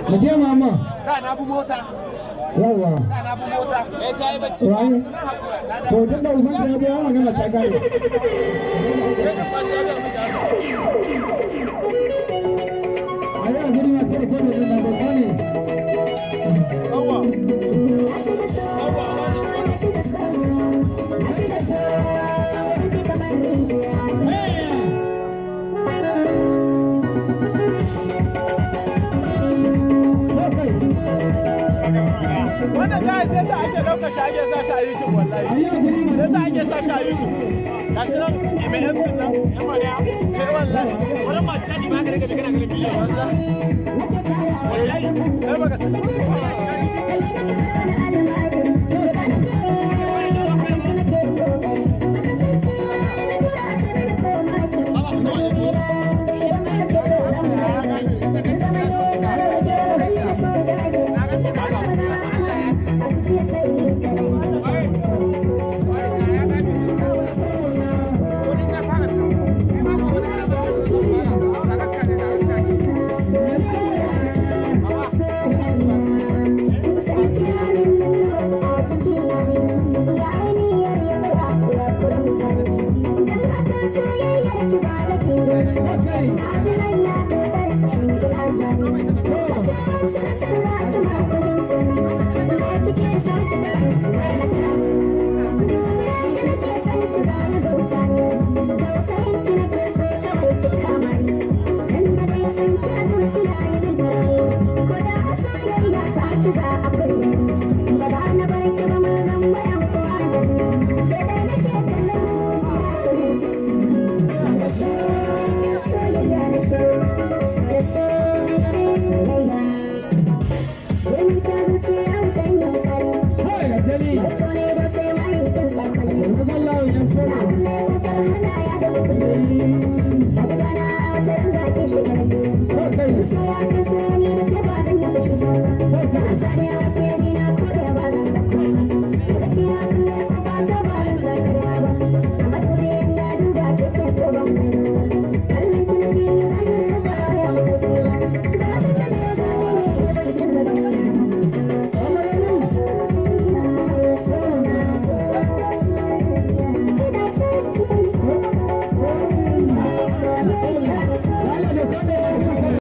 Mu je mama. Da na bu mota. Yawa. Da na bu mota. Ta yi bacci. Wani. To tun da uban ya biya magana ta gane. Ayi a guri masu da kwallo da babba ne. Yawa. Wannan guys yadda ake ɗauka shi ake sa shi a YouTube wallahi. Yadda ake sa shi a YouTube. Gashi nan MLM sun nan yan mariya. Kai wallahi. Wannan masu sani ma ka daga daga ganin bidiyo. Wallahi. Kai baka sani. Thank you.